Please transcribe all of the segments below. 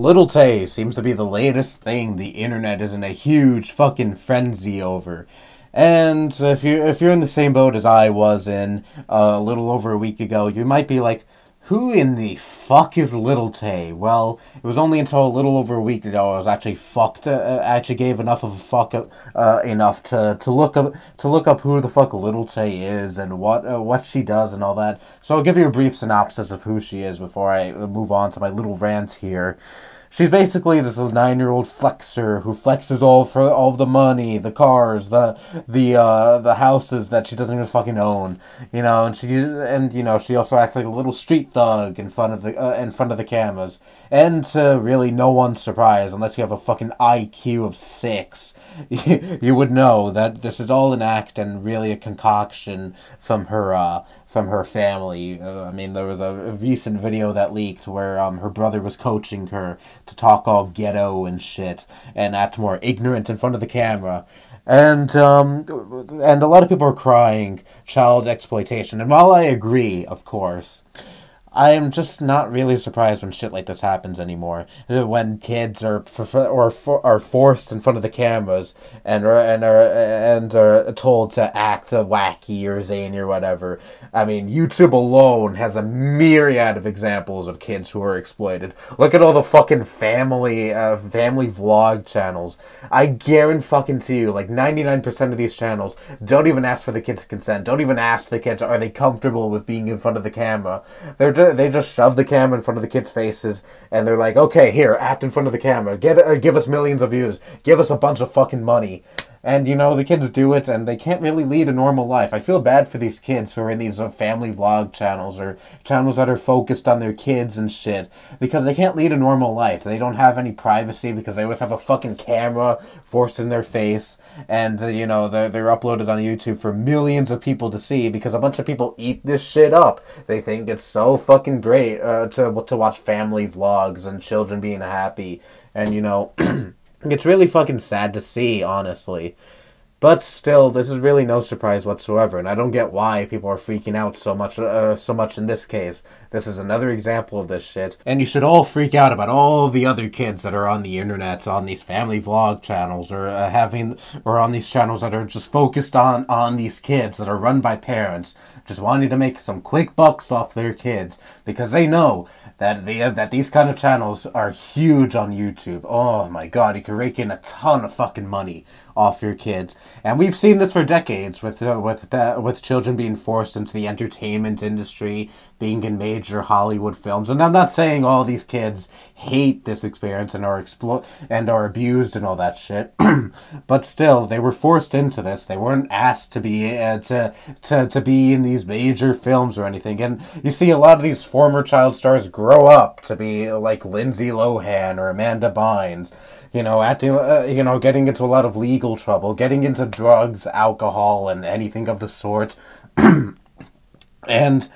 Lil Tay seems to be the latest thing the internet is in a huge fucking frenzy over. And if you're in the same boat as I was in a little over a week ago, you might be like, who in the fuck is Lil Tay? Well, it was only until a little over a week ago I was actually actually gave enough of a fuck enough to look up who the fuck Lil Tay is and what she does and all that. So I'll give you a brief synopsis of who she is before I move on to my little rant here. She's basically this 9-year-old flexer who flexes all of the money, the cars, the houses that she doesn't even fucking own, and she also acts like a little street thug in front of the cameras, and to really no one's surprise, unless you have a fucking IQ of 6, you would know that this is all an act and really a concoction from her family. There was a recent video that leaked where her brother was coaching her to talk all ghetto and shit and act more ignorant in front of the camera. And a lot of people are crying child exploitation. And while I agree, of course, I am just not really surprised when shit like this happens anymore. When kids are forced in front of the cameras and are told to act wacky or zany or whatever. I mean, YouTube alone has a myriad of examples of kids who are exploited. Look at all the fucking family vlog channels. I guarantee you, like 99% of these channels don't even ask for the kids' consent. Don't even ask the kids, are they comfortable with being in front of the camera? They just shove the camera in front of the kids' faces, and they're like, okay, here, act in front of the camera. Give us millions of views. Give us a bunch of fucking money. And, the kids do it, and they can't really lead a normal life. I feel bad for these kids who are in these family vlog channels, or channels that are focused on their kids and shit, because they can't lead a normal life. They don't have any privacy, because they always have a fucking camera forced in their face, and, they're uploaded on YouTube for millions of people to see, because a bunch of people eat this shit up. They think it's so fucking great to watch family vlogs and children being happy, and, it's really fucking sad to see, honestly. But still, this is really no surprise whatsoever, and I don't get why people are freaking out so much in this case. This is another example of this shit, and you should all freak out about all the other kids that are on the internet, on these family vlog channels, or on these channels that are just focused on these kids that are run by parents, just wanting to make some quick bucks off their kids, because they know that these kind of channels are huge on YouTube. Oh my god, you can rake in a ton of fucking money off your kids. And we've seen this for decades with children being forced into the entertainment industry, being in major Hollywood films. And I'm not saying all these kids hate this experience and are abused and all that shit, but still, they were forced into this. They weren't asked to be to be in these major films or anything. And you see a lot of these former child stars grow up to be like Lindsay Lohan or Amanda Bynes. Acting, getting into a lot of legal trouble, getting into drugs, alcohol, and anything of the sort. And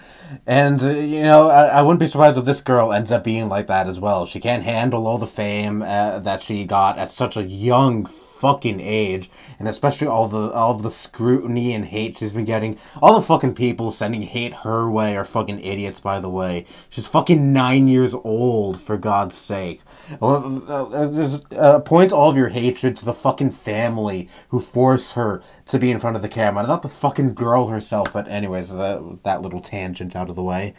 I wouldn't be surprised if this girl ends up being like that as well. She can't handle all the fame that she got at such a young fucking age, and especially all of the scrutiny and hate she's been getting. All the fucking people sending hate her way are fucking idiots, by the way. She's fucking 9 years old, for God's sake. Point all of your hatred to the fucking family who force her to be in front of the camera, not the fucking girl herself. But anyways, that little tangent out of the way.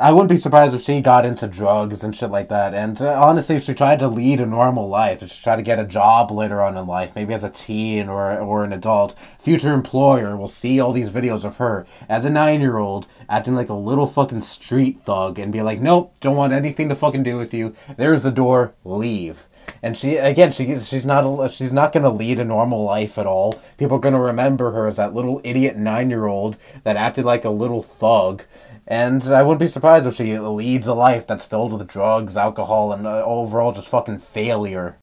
I wouldn't be surprised if she got into drugs and shit like that. And honestly, if she tried to lead a normal life, if she tried to get a job later on in life, maybe as a teen or an adult, future employer will see all these videos of her as a 9-year-old acting like a little fucking street thug and be like, nope, don't want anything to fucking do with you. There's the door, leave. And she's not gonna lead a normal life at all. People are gonna remember her as that little idiot 9-year-old that acted like a little thug. And I wouldn't be surprised if she leads a life that's filled with drugs, alcohol, and overall just fucking failure.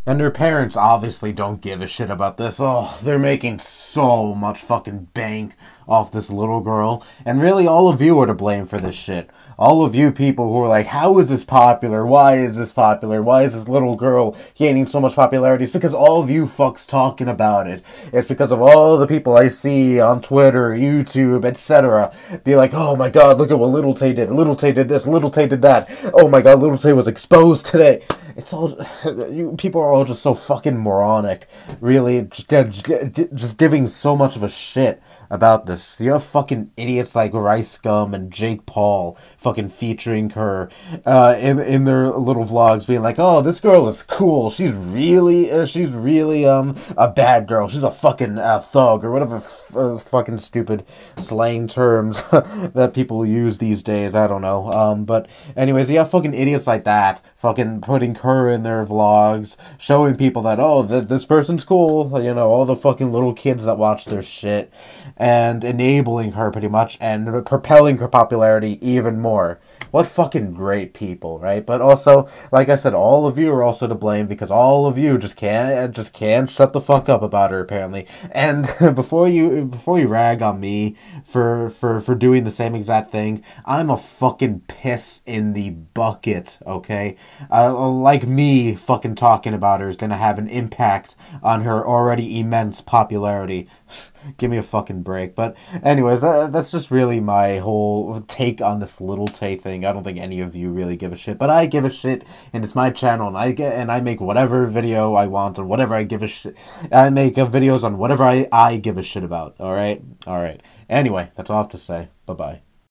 And their parents obviously don't give a shit about this. Oh, they're making so much fucking bank off this little girl. And really, all of you are to blame for this shit. All of you people who are like, how is this popular? Why is this popular? Why is this little girl gaining so much popularity? It's because all of you fucks talking about it. It's because of all the people I see on Twitter, YouTube, etc. Be like, oh my god, look at what Lil Tay did. Lil Tay did this. Lil Tay did that. Oh my god, Lil Tay was exposed today. It's all, you people are all just so fucking moronic. Really, just giving so much of a shit about this. You have fucking idiots like Rice Gum and Jake Paul fucking featuring her in their little vlogs, being like, "Oh, this girl is cool. She's really a bad girl. She's a fucking thug or whatever fucking stupid slang terms that people use these days. I don't know. But anyways, you have fucking idiots like that fucking putting her in their vlogs, showing people that, oh, this person's cool. You know, all the fucking little kids that watch their shit, and enabling her pretty much and propelling her popularity even more. What fucking great people, right? But also, like I said, all of you are also to blame because all of you just can't shut the fuck up about her apparently. And before you rag on me for doing the same exact thing, I'm a fucking piss in the bucket, okay? Like me fucking talking about her is gonna have an impact on her already immense popularity. Give me a fucking break. But anyways, that's just really my whole take on this Lil Tay thing. I don't think any of you really give a shit, but I give a shit, and it's my channel, and I make whatever video I want on whatever I give a shit. I make videos on whatever I give a shit about. All right. Anyway, that's all I have to say. Bye bye.